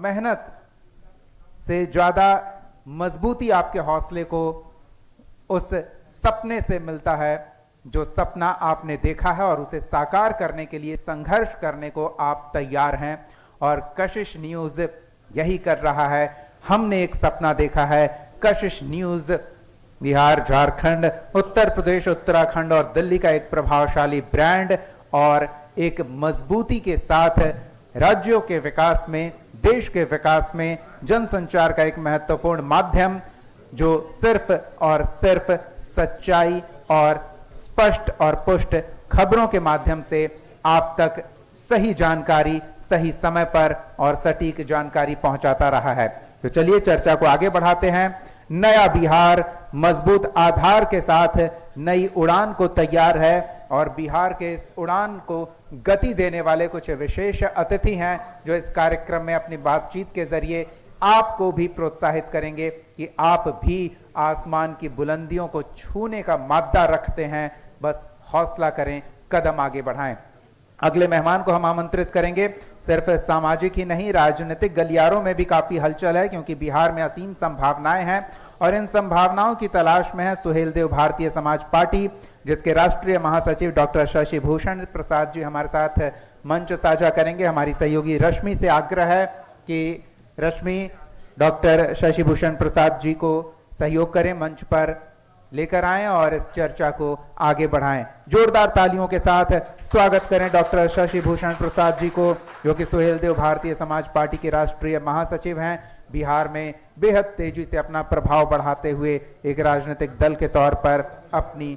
मेहनत से ज्यादा मजबूती आपके हौसले को उस सपने से मिलता है जो सपना आपने देखा है और उसे साकार करने के लिए संघर्ष करने को आप तैयार हैं। और कशिश न्यूज यही कर रहा है। हमने एक सपना देखा है। कशिश न्यूज बिहार, झारखंड, उत्तर प्रदेश, उत्तराखंड और दिल्ली का एक प्रभावशाली ब्रांड और एक मजबूती के साथ राज्यों के विकास में, देश के विकास में जनसंचार का एक महत्वपूर्ण माध्यम जो सिर्फ और सिर्फ सच्चाई और स्पष्ट और पुष्ट खबरों के माध्यम से आप तक सही जानकारी, सही समय पर और सटीक जानकारी पहुंचाता रहा है। तो चलिए चर्चा को आगे बढ़ाते हैं। नया बिहार मजबूत आधार के साथ नई उड़ान को तैयार है और बिहार के इस उड़ान को गति देने वाले कुछ विशेष अतिथि हैं जो इस कार्यक्रम में अपनी बातचीत के जरिए आपको भी प्रोत्साहित करेंगे कि आप भी आसमान की बुलंदियों को छूने का मादा रखते हैं। बस हौसला करें, कदम आगे बढ़ाएं। अगले मेहमान को हम आमंत्रित करेंगे। सिर्फ सामाजिक ही नहीं, राजनीतिक गलियारों में भी काफी हलचल है क्योंकि बिहार में असीम संभावनाएं हैं और इन संभावनाओं की तलाश में है सुहेलदेव भारतीय समाज पार्टी, जिसके राष्ट्रीय महासचिव डॉक्टर शशि भूषण प्रसाद जी हमारे साथ मंच साझा करेंगे। हमारी सहयोगी रश्मि से आग्रह है कि रश्मि डॉक्टर शशि भूषण प्रसाद जी को सहयोग करें, मंच पर लेकर आएं और इस चर्चा को आगे बढ़ाएं। जोरदार तालियों के साथ स्वागत करें डॉक्टर शशि भूषण प्रसाद जी को, जो कि सुहेलदेव भारतीय समाज पार्टी के राष्ट्रीय महासचिव हैं। बिहार में बेहद तेजी से अपना प्रभाव बढ़ाते हुए एक राजनीतिक दल के तौर पर अपनी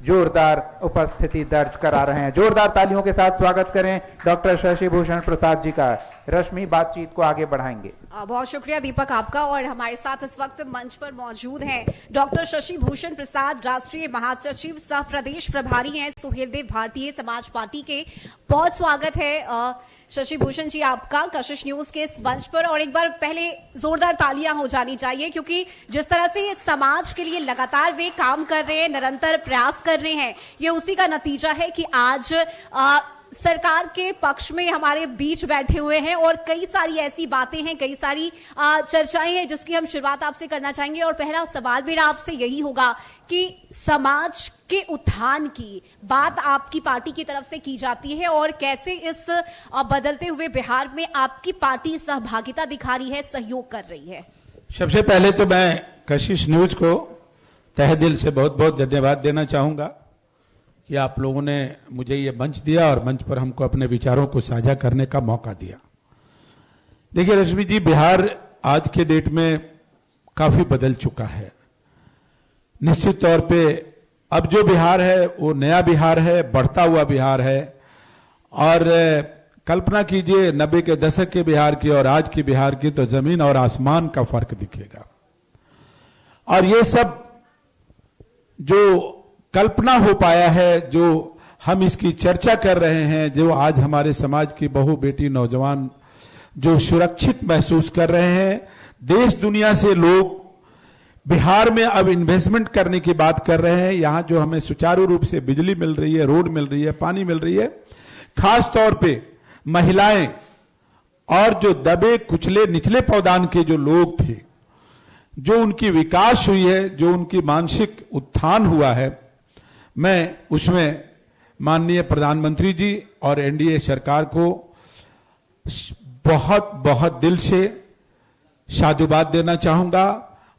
जोरदार उपस्थिति दर्ज करा रहे हैं। जोरदार तालियों के साथ स्वागत करें डॉक्टर शशि भूषण प्रसाद जी का। रश्मि बातचीत को आगे बढ़ाएंगे। बहुत शुक्रिया दीपक आपका। और हमारे साथ इस वक्त मंच पर मौजूद हैं डॉक्टर शशि भूषण प्रसाद, राष्ट्रीय महासचिव सह प्रदेश प्रभारी हैं सुहेलदेव भारतीय समाज पार्टी के। बहुत स्वागत है शशि भूषण जी आपका कशिश न्यूज के इस मंच पर। और एक बार पहले जोरदार तालियां हो जानी चाहिए क्योंकि जिस तरह से समाज के लिए लगातार वे काम कर रहे हैं, निरंतर प्रयास कर रहे हैं, ये उसी का नतीजा है कि आज सरकार के पक्ष में हमारे बीच बैठे हुए हैं और कई सारी ऐसी बातें हैं, कई सारी चर्चाएं हैं जिसकी हम शुरुआत आपसे करना चाहेंगे। और पहला सवाल मेरा आपसे यही होगा कि समाज के उत्थान की बात आपकी पार्टी की तरफ से की जाती है और कैसे इस बदलते हुए बिहार में आपकी पार्टी सहभागिता दिखा रही है, सहयोग कर रही है। सबसे पहले तो मैं कशिश न्यूज को तहे दिल से बहुत बहुत धन्यवाद देना चाहूंगा कि आप लोगों ने मुझे ये मंच दिया और मंच पर हमको अपने विचारों को साझा करने का मौका दिया। देखिए रश्मि जी, बिहार आज के डेट में काफी बदल चुका है। निश्चित तौर पे अब जो बिहार है वो नया बिहार है, बढ़ता हुआ बिहार है। और कल्पना कीजिए 90 के दशक के बिहार की और आज की बिहार की, तो जमीन और आसमान का फर्क दिखेगा। और ये सब जो कल्पना हो पाया है, जो हम इसकी चर्चा कर रहे हैं, जो आज हमारे समाज की बहू बेटी नौजवान जो सुरक्षित महसूस कर रहे हैं, देश दुनिया से लोग बिहार में अब इन्वेस्टमेंट करने की बात कर रहे हैं। यहां जो हमें सुचारू रूप से बिजली मिल रही है, रोड मिल रही है, पानी मिल रही है, खास तौर पे महिलाएं और जो दबे कुचले निचले पौदान के जो लोग थे, जो उनकी विकास हुई है, जो उनकी मानसिक उत्थान हुआ है, मैं उसमें माननीय प्रधानमंत्री जी और एनडीए सरकार को बहुत बहुत दिल से साधुवाद देना चाहूंगा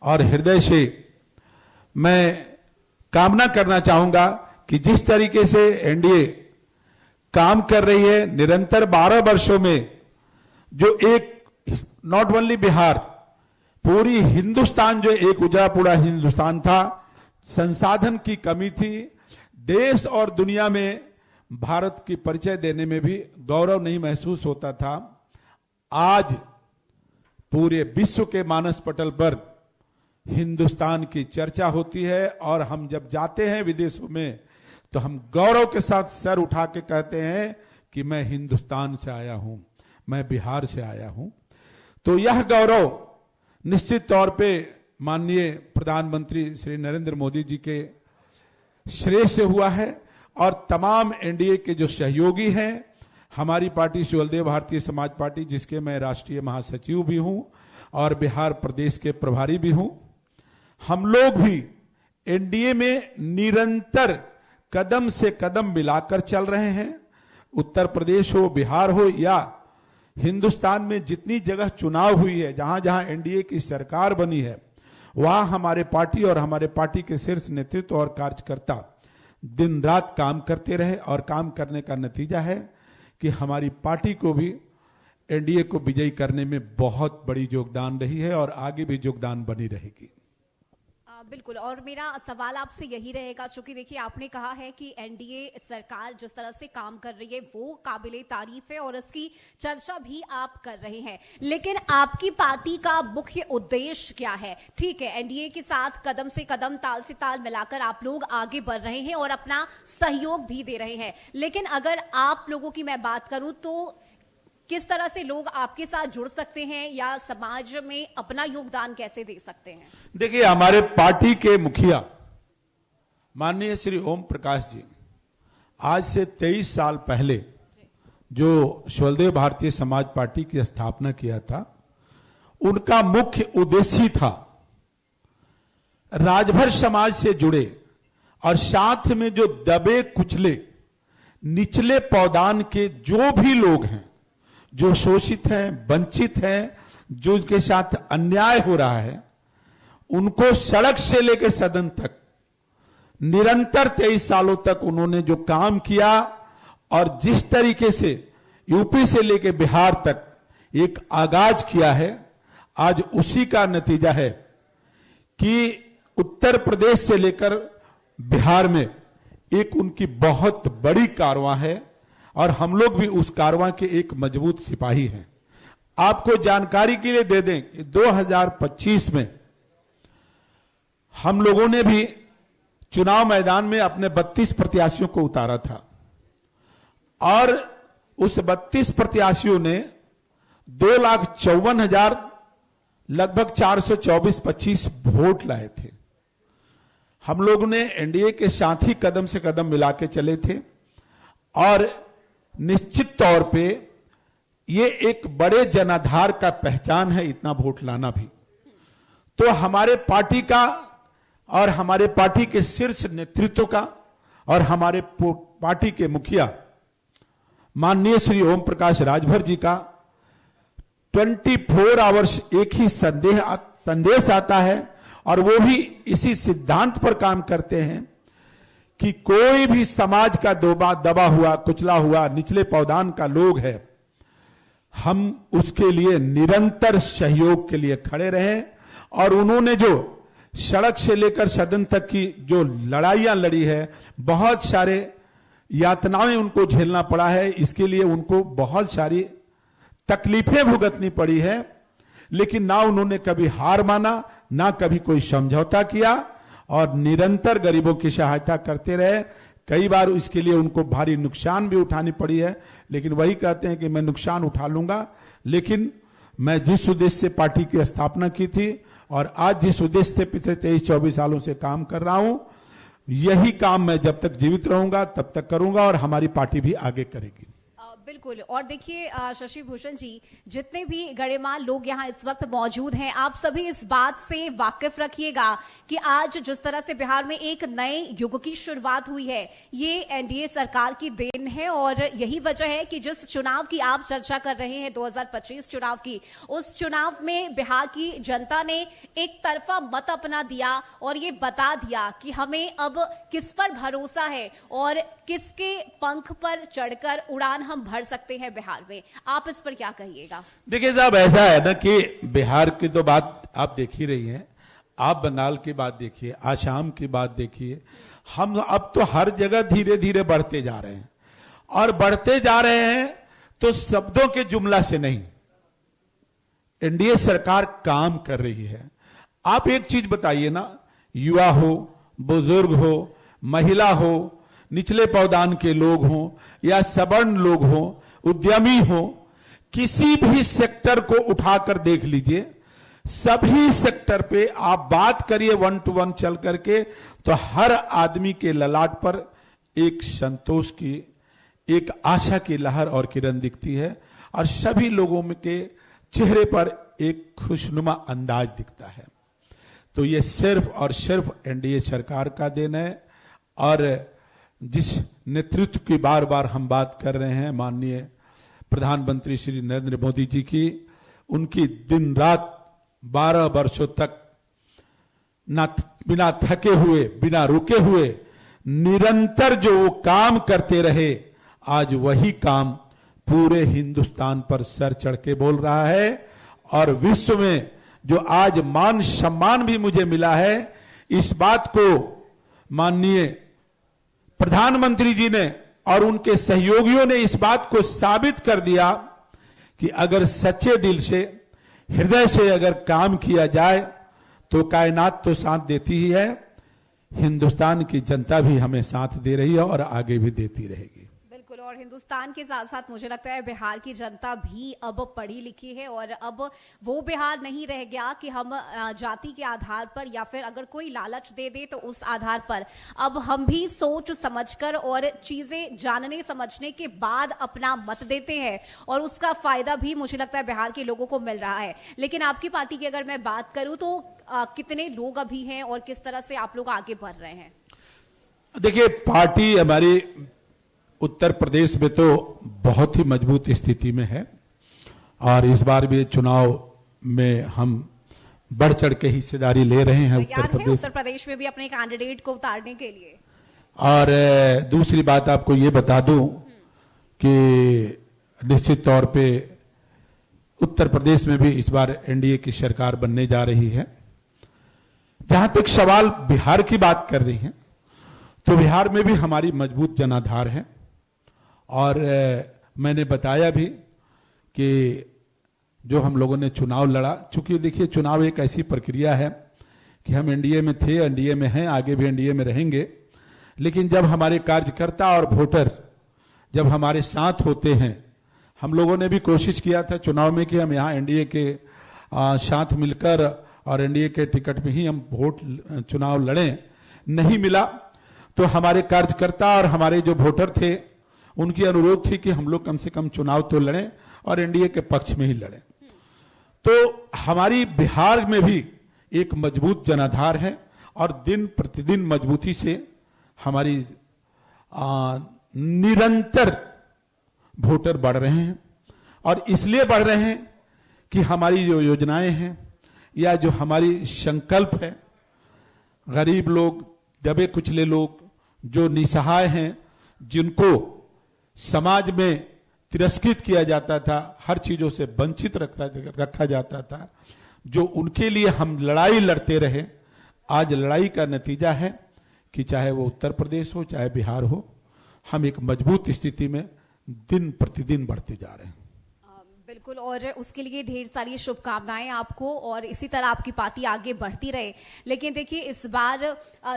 और हृदय से मैं कामना करना चाहूंगा कि जिस तरीके से एनडीए काम कर रही है निरंतर 12 वर्षों में, जो एक नॉट ओनली बिहार, पूरी हिंदुस्तान जो एक उजड़ा पूरा हिंदुस्तान था, संसाधन की कमी थी, देश और दुनिया में भारत की परिचय देने में भी गौरव नहीं महसूस होता था, आज पूरे विश्व के मानस पटल पर हिंदुस्तान की चर्चा होती है। और हम जब जाते हैं विदेशों में तो हम गौरव के साथ सर उठा के कहते हैं कि मैं हिंदुस्तान से आया हूं, मैं बिहार से आया हूं। तो यह गौरव निश्चित तौर पे माननीय प्रधानमंत्री श्री नरेंद्र मोदी जी के श्रेय से हुआ है और तमाम एनडीए के जो सहयोगी हैं, हमारी पार्टी सुहेलदेव भारतीय समाज पार्टी, जिसके मैं राष्ट्रीय महासचिव भी हूं और बिहार प्रदेश के प्रभारी भी हूं, हम लोग भी एनडीए में निरंतर कदम से कदम मिलाकर चल रहे हैं। उत्तर प्रदेश हो, बिहार हो या हिंदुस्तान में जितनी जगह चुनाव हुई है, जहां जहां एनडीए की सरकार बनी है, वहां हमारे पार्टी और हमारे पार्टी के शीर्ष नेतृत्व और कार्यकर्ता दिन रात काम करते रहे और काम करने का नतीजा है कि हमारी पार्टी को भी एनडीए को विजयी करने में बहुत बड़ी योगदान रही है और आगे भी योगदान बनी रहेगी। बिल्कुल, और मेरा सवाल आपसे यही रहेगा, चूंकि देखिए आपने कहा है कि एनडीए सरकार जिस तरह से काम कर रही है वो काबिले तारीफ है और इसकी चर्चा भी आप कर रहे हैं, लेकिन आपकी पार्टी का मुख्य उद्देश्य क्या है? ठीक है, एनडीए के साथ कदम से कदम, ताल से ताल मिलाकर आप लोग आगे बढ़ रहे हैं और अपना सहयोग भी दे रहे हैं, लेकिन अगर आप लोगों की मैं बात करूं तो किस तरह से लोग आपके साथ जुड़ सकते हैं या समाज में अपना योगदान कैसे दे सकते हैं? देखिए, हमारे पार्टी के मुखिया माननीय श्री ओम प्रकाश जी आज से 23 साल पहले जो सुहेलदेव भारतीय समाज पार्टी की स्थापना किया था, उनका मुख्य उद्देश्य था राजभर समाज से जुड़े और साथ में जो दबे कुचले निचले पौदान के जो भी लोग हैं, जो शोषित हैं, वंचित हैं, जो उनके साथ अन्याय हो रहा है, उनको सड़क से लेकर सदन तक निरंतर 23 सालों तक उन्होंने जो काम किया और जिस तरीके से यूपी से लेकर बिहार तक एक आगाज किया है, आज उसी का नतीजा है कि उत्तर प्रदेश से लेकर बिहार में एक उनकी बहुत बड़ी कारवां है और हम लोग भी उस कारवां के एक मजबूत सिपाही हैं। आपको जानकारी के लिए दे दें कि 2025 में हम लोगों ने भी चुनाव मैदान में अपने 32 प्रत्याशियों को उतारा था और उस 32 प्रत्याशियों ने 2,54,000 लगभग 424-25 वोट लाए थे। हम लोग ने एनडीए के साथ ही कदम से कदम मिला के चले थे और निश्चित तौर पे ये एक बड़े जनाधार का पहचान है इतना वोट लाना भी। तो हमारे पार्टी का और हमारे पार्टी के शीर्ष नेतृत्व का और हमारे पार्टी के मुखिया माननीय श्री ओम प्रकाश राजभर जी का 24 आवर्स एक ही संदेश आता है और वो भी इसी सिद्धांत पर काम करते हैं कि कोई भी समाज का दबा हुआ, कुचला हुआ, निचले पौदान का लोग है, हम उसके लिए निरंतर सहयोग के लिए खड़े रहे। और उन्होंने जो सड़क से लेकर सदन तक की जो लड़ाइयां लड़ी है, बहुत सारे यातनाएं उनको झेलना पड़ा है, इसके लिए उनको बहुत सारी तकलीफें भुगतनी पड़ी है, लेकिन ना उन्होंने कभी हार माना, ना कभी कोई समझौता किया और निरंतर गरीबों की सहायता करते रहे। कई बार इसके लिए उनको भारी नुकसान भी उठानी पड़ी है, लेकिन वही कहते हैं कि मैं नुकसान उठा लूंगा, लेकिन मैं जिस उद्देश्य से पार्टी की स्थापना की थी और आज जिस उद्देश्य से पिछले 23-24 सालों से काम कर रहा हूं, यही काम मैं जब तक जीवित रहूंगा तब तक करूंगा और हमारी पार्टी भी आगे करेगी। बिल्कुल, और देखिए शशि भूषण जी, जितने भी गणमान्य लोग यहाँ इस वक्त मौजूद हैं, आप सभी इस बात से वाकिफ रखिएगा कि आज जिस तरह से बिहार में एक नए युग की शुरुआत हुई है, ये एनडीए सरकार की देन है और यही वजह है कि जिस चुनाव की आप चर्चा कर रहे हैं 2025 चुनाव की, उस चुनाव में बिहार की जनता ने एक तरफा मत अपना दिया और ये बता दिया कि हमें अब किस पर भरोसा है और किसके पंख पर चढ़कर उड़ान हम भर सकते हैं बिहार में। आप इस पर क्या कहिएगा? देखिए साहब, ऐसा है ना कि बिहार की तो बात आप देख ही रही हैं, आप बंगाल की बात देखिए, आसाम की बात देखिए, हम अब तो हर जगह धीरे धीरे बढ़ते जा रहे हैं और बढ़ते जा रहे हैं तो शब्दों के जुमला से नहीं, एनडीए सरकार काम कर रही है। आप एक चीज बताइए ना, युवा हो, बुजुर्ग हो, महिला हो, निचले पौदान के लोग हों या सवर्ण लोग हों, उद्यमी हो, किसी भी सेक्टर को उठाकर देख लीजिए, सभी सेक्टर पे आप बात करिए 1 to 1 चल करके, तो हर आदमी के ललाट पर एक संतोष की, एक आशा की लहर और किरण दिखती है और सभी लोगों के चेहरे पर एक खुशनुमा अंदाज दिखता है। तो ये सिर्फ और सिर्फ एनडीए सरकार का देन है और जिस नेतृत्व की बार बार हम बात कर रहे हैं, माननीय प्रधानमंत्री श्री नरेंद्र मोदी जी की, उनकी दिन रात 12 वर्षों तक बिना थके हुए, बिना रुके हुए निरंतर जो वो काम करते रहे, आज वही काम पूरे हिंदुस्तान पर सर चढ़ के बोल रहा है। और विश्व में जो आज मान सम्मान भी मुझे मिला है, इस बात को माननीय प्रधानमंत्री जी ने और उनके सहयोगियों ने इस बात को साबित कर दिया कि अगर सच्चे दिल से, हृदय से अगर काम किया जाए तो कायनात तो साथ देती ही है, हिंदुस्तान की जनता भी हमें साथ दे रही है और आगे भी देती रहेगी। बिल्कुल, और हिंदुस्तान के साथ साथ मुझे लगता है बिहार की जनता भी अब पढ़ी लिखी है और अब वो बिहार नहीं रह गया कि हम जाति के आधार पर या फिर अगर कोई लालच दे दे तो उस आधार पर, अब हम भी सोच समझकर और चीजें जानने समझने के बाद अपना मत देते हैं और उसका फायदा भी मुझे लगता है बिहार के लोगों को मिल रहा है। लेकिन आपकी पार्टी की अगर मैं बात करूं तो कितने लोग अभी हैं और किस तरह से आप लोग आगे बढ़ रहे हैं? देखिए, पार्टी हमारी उत्तर प्रदेश में तो बहुत ही मजबूत स्थिति में है और इस बार भी चुनाव में हम बढ़ चढ़ के हिस्सेदारी ले रहे हैं उत्तर प्रदेश में भी अपने कैंडिडेट को उतारने के लिए। और दूसरी बात आपको ये बता दूं कि निश्चित तौर पे उत्तर प्रदेश में भी इस बार एनडीए की सरकार बनने जा रही है। जहां तक सवाल बिहार की बात कर रही हैं, तो बिहार में भी हमारी मजबूत जनाधार है और मैंने बताया भी कि जो हम लोगों ने चुनाव लड़ा, चूंकि देखिए चुनाव एक ऐसी प्रक्रिया है कि हम एनडीए में थे, एनडीए में हैं, आगे भी एनडीए में रहेंगे, लेकिन जब हमारे कार्यकर्ता और वोटर जब हमारे साथ होते हैं, हम लोगों ने भी कोशिश किया था चुनाव में कि हम यहाँ एनडीए के साथ मिलकर और एनडीए के टिकट में ही हम चुनाव लड़ें, नहीं मिला तो हमारे कार्यकर्ता और हमारे जो वोटर थे उनकी अनुरोध थी कि हम लोग कम से कम चुनाव तो लड़ें और एनडीए के पक्ष में ही लड़ें। तो हमारी बिहार में भी एक मजबूत जनाधार है और दिन प्रतिदिन मजबूती से हमारी निरंतर वोटर बढ़ रहे हैं और इसलिए बढ़ रहे हैं कि हमारी जो योजनाएं हैं या जो हमारी संकल्प है, गरीब लोग, दबे कुचले लोग, जो निसहाय हैं, जिनको समाज में तिरस्कृत किया जाता था, हर चीजों से वंचित रखा जाता था, जो उनके लिए हम लड़ाई लड़ते रहे, आज लड़ाई का नतीजा है कि चाहे वो उत्तर प्रदेश हो चाहे बिहार हो, हम एक मजबूत स्थिति में दिन प्रतिदिन बढ़ते जा रहे हैं। बिल्कुल, और उसके लिए ढेर सारी शुभकामनाएं आपको और इसी तरह आपकी पार्टी आगे बढ़ती रहे। लेकिन देखिए, इस बार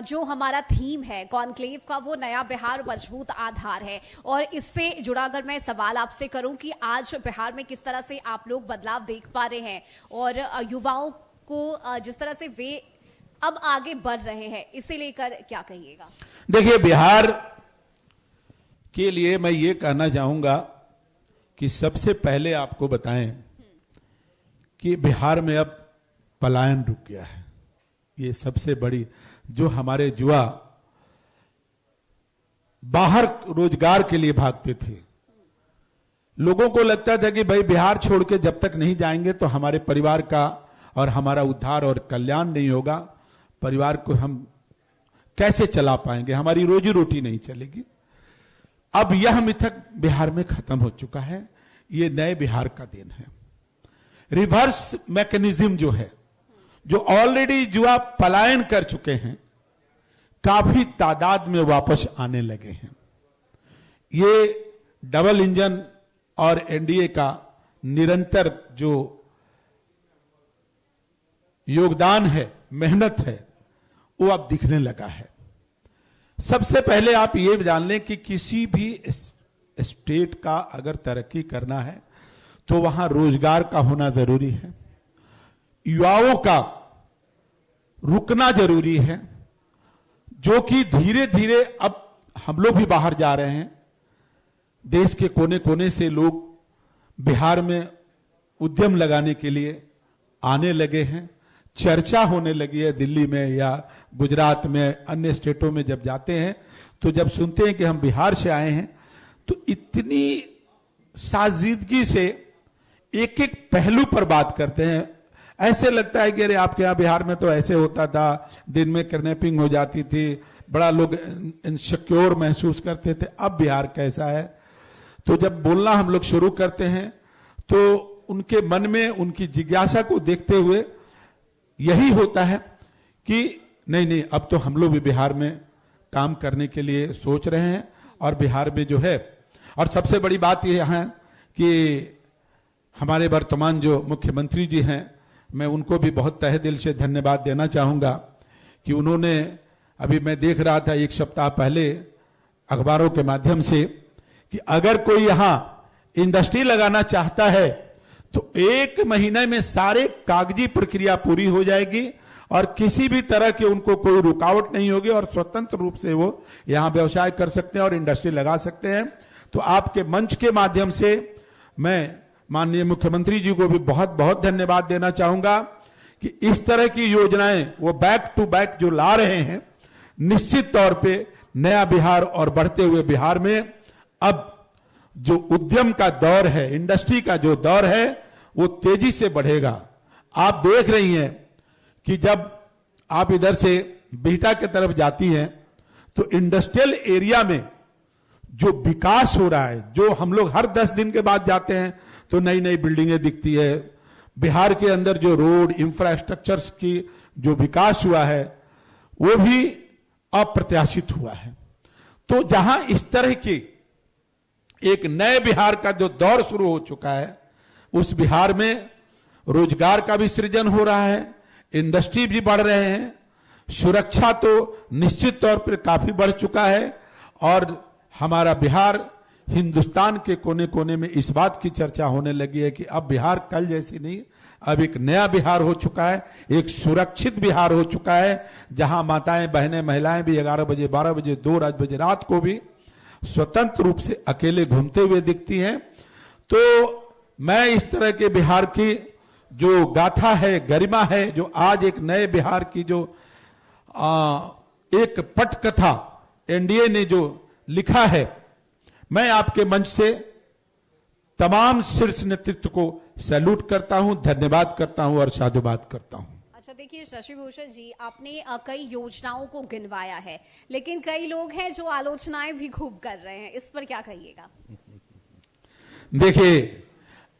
जो हमारा थीम है कॉन्क्लेव का, वो नया बिहार मजबूत आधार है और इससे जुड़ा अगर मैं सवाल आपसे करूं कि आज बिहार में किस तरह से आप लोग बदलाव देख पा रहे हैं और युवाओं को जिस तरह से वे अब आगे बढ़ रहे हैं, इसे लेकर क्या कहिएगा? देखिए, बिहार के लिए मैं ये कहना चाहूंगा कि सबसे पहले आपको बताएं कि बिहार में अब पलायन रुक गया है। ये सबसे बड़ी, जो हमारे युवा बाहर रोजगार के लिए भागते थे, लोगों को लगता था कि भाई बिहार छोड़ के जब तक नहीं जाएंगे तो हमारे परिवार का और हमारा उद्धार और कल्याण नहीं होगा, परिवार को हम कैसे चला पाएंगे, हमारी रोजी रोटी नहीं चलेगी। अब यह मिथक बिहार में खत्म हो चुका है। ये नए बिहार का दिन है। रिवर्स मैकेनिज्म जो है, जो ऑलरेडी युवा पलायन कर चुके हैं, काफी तादाद में वापस आने लगे हैं। ये डबल इंजन और एनडीए का निरंतर जो योगदान है, मेहनत है, वो अब दिखने लगा है। सबसे पहले आप ये जान लें कि किसी भी स्टेट का अगर तरक्की करना है तो वहां रोजगार का होना जरूरी है, युवाओं का रुकना जरूरी है, जो कि धीरे धीरे अब हम लोग भी बाहर जा रहे हैं। देश के कोने कोने से लोग बिहार में उद्यम लगाने के लिए आने लगे हैं। चर्चा होने लगी है दिल्ली में या गुजरात में, अन्य स्टेटों में जब जाते हैं तो जब सुनते हैं कि हम बिहार से आए हैं तो इतनी साजीदगी से एक एक पहलू पर बात करते हैं। ऐसे लगता है कि अरे आपके यहाँ बिहार में तो ऐसे होता था, दिन में किडनैपिंग हो जाती थी, बड़ा लोग इनसिक्योर महसूस करते थे, अब बिहार कैसा है। तो जब बोलना हम लोग शुरू करते हैं तो उनके मन में उनकी जिज्ञासा को देखते हुए यही होता है कि नहीं नहीं, अब तो हम लोग भी बिहार में काम करने के लिए सोच रहे हैं। और बिहार में जो है, और सबसे बड़ी बात यह है कि हमारे वर्तमान जो मुख्यमंत्री जी हैं, मैं उनको भी बहुत तहे दिल से धन्यवाद देना चाहूंगा कि उन्होंने, अभी मैं देख रहा था एक सप्ताह पहले अखबारों के माध्यम से कि अगर कोई यहां इंडस्ट्री लगाना चाहता है तो 1 महीने में सारे कागजी प्रक्रिया पूरी हो जाएगी और किसी भी तरह के उनको कोई रुकावट नहीं होगी और स्वतंत्र रूप से वो यहां व्यवसाय कर सकते हैं और इंडस्ट्री लगा सकते हैं। तो आपके मंच के माध्यम से मैं माननीय मुख्यमंत्री जी को भी बहुत बहुत धन्यवाद देना चाहूंगा कि इस तरह की योजनाएं वो बैक टू बैक जो ला रहे हैं, निश्चित तौर पे नया बिहार और बढ़ते हुए बिहार में अब जो उद्यम का दौर है, इंडस्ट्री का जो दौर है, वो तेजी से बढ़ेगा। आप देख रही हैं कि जब आप इधर से बिहटा की तरफ जाती हैं तो इंडस्ट्रियल एरिया में जो विकास हो रहा है, जो हम लोग हर 10 दिन के बाद जाते हैं तो नई नई बिल्डिंगें दिखती है। बिहार के अंदर जो रोड इंफ्रास्ट्रक्चर्स की जो विकास हुआ है वो भी अप्रत्याशित हुआ है। तो जहां इस तरह की एक नए बिहार का जो दौर शुरू हो चुका है, उस बिहार में रोजगार का भी सृजन हो रहा है, इंडस्ट्री भी बढ़ रहे हैं, सुरक्षा तो निश्चित तौर पर काफी बढ़ चुका है और हमारा बिहार हिंदुस्तान के कोने कोने में इस बात की चर्चा होने लगी है कि अब बिहार कल जैसी नहीं, अब एक नया बिहार हो चुका है, एक सुरक्षित बिहार हो चुका है, जहां माताएं बहनें महिलाएं भी 11 बजे 12 बजे 2 बजे रात को भी स्वतंत्र रूप से अकेले घूमते हुए दिखती हैं। तो मैं इस तरह के बिहार की जो गाथा है, गरिमा है, जो आज एक नए बिहार की जो एक पटकथा एनडीए ने जो लिखा है, मैं आपके मंच से तमाम शीर्ष नेतृत्व को सैल्यूट करता हूं, धन्यवाद करता हूं और साधुवाद करता हूं। अच्छा, देखिए शशि भूषण जी, आपने कई योजनाओं को गिनवाया है, लेकिन कई लोग हैं जो आलोचनाएं भी खूब कर रहे हैं, इस पर क्या कहिएगा? देखिए,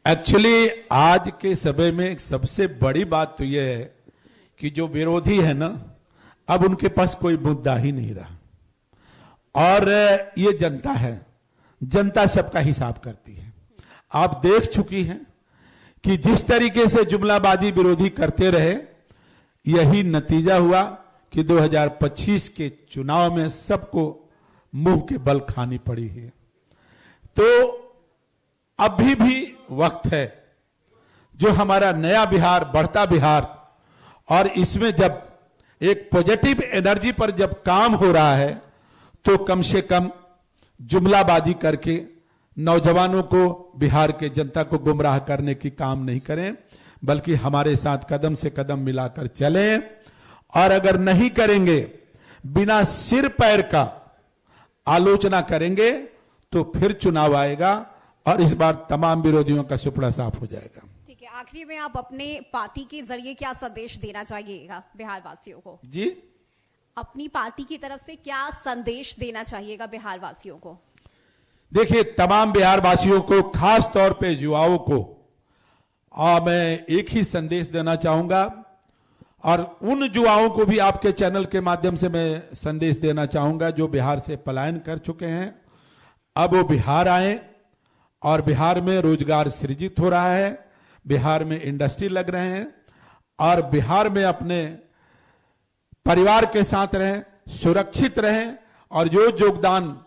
एक्चुअली आज के समय में सबसे बड़ी बात तो यह है कि जो विरोधी है ना, अब उनके पास कोई मुद्दा ही नहीं रहा और ये जनता है, जनता सबका हिसाब करती है। आप देख चुकी हैं कि जिस तरीके से जुमलाबाजी विरोधी करते रहे, यही नतीजा हुआ कि 2025 के चुनाव में सबको मुंह के बल खानी पड़ी है। तो अभी भी वक्त है, जो हमारा नया बिहार, बढ़ता बिहार, और इसमें जब एक पॉजिटिव एनर्जी पर जब काम हो रहा है तो कम से कम जुमलाबाजी करके नौजवानों को, बिहार के जनता को गुमराह करने की काम नहीं करें, बल्कि हमारे साथ कदम से कदम मिलाकर चलें। और अगर नहीं करेंगे, बिना सिर पैर का आलोचना करेंगे तो फिर चुनाव आएगा और इस बार तमाम विरोधियों का सुपड़ा साफ हो जाएगा। ठीक है, आखिरी में आप अपने पार्टी के जरिए क्या संदेश देना चाहिएगा बिहार वासियों को? जी, अपनी पार्टी की तरफ से क्या संदेश देना चाहिएगा बिहार वासियों को? देखिए, तमाम बिहार वासियों को, खास तौर पे युवाओं को मैं एक ही संदेश देना चाहूंगा और उन युवाओं को भी आपके चैनल के माध्यम से मैं संदेश देना चाहूंगा जो बिहार से पलायन कर चुके हैं। अब वो बिहार आए और बिहार में रोजगार सृजित हो रहा है, बिहार में इंडस्ट्री लग रहे हैं और बिहार में अपने परिवार के साथ रहें, सुरक्षित रहें और जो योगदान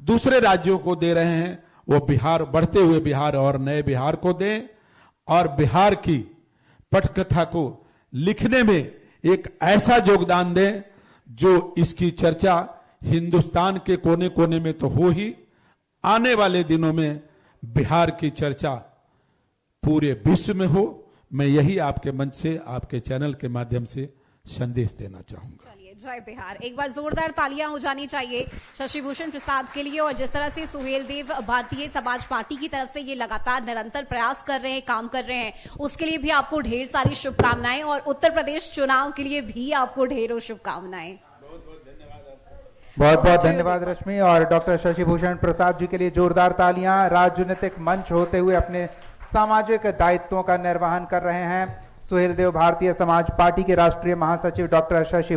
दूसरे राज्यों को दे रहे हैं वो बिहार, बढ़ते हुए बिहार और नए बिहार को दें और बिहार की पटकथा को लिखने में एक ऐसा योगदान दें जो इसकी चर्चा हिंदुस्तान के कोने कोने में तो हो ही, आने वाले दिनों में बिहार की चर्चा पूरे विश्व में हो, मैं यही आपके मंच से, आपके चैनल के माध्यम से संदेश देना चाहूंगा। चलिए, जय बिहार। एक बार जोरदार तालियां हो जानी चाहिए शशि भूषण प्रसाद के लिए। और जिस तरह से सुहेल देव भारतीय समाज पार्टी की तरफ से ये लगातार निरंतर प्रयास कर रहे हैं, काम कर रहे हैं, उसके लिए भी आपको ढेर सारी शुभकामनाएं और उत्तर प्रदेश चुनाव के लिए भी आपको ढेरों शुभकामनाएं। बहुत बहुत धन्यवाद रश्मि। और डॉक्टर शशि भूषण प्रसाद जी के लिए जोरदार तालियां। राजनीतिक मंच होते हुए अपने सामाजिक दायित्वों का निर्वहन कर रहे हैं सुहेल देव भारतीय समाज पार्टी के राष्ट्रीय महासचिव डॉक्टर शशि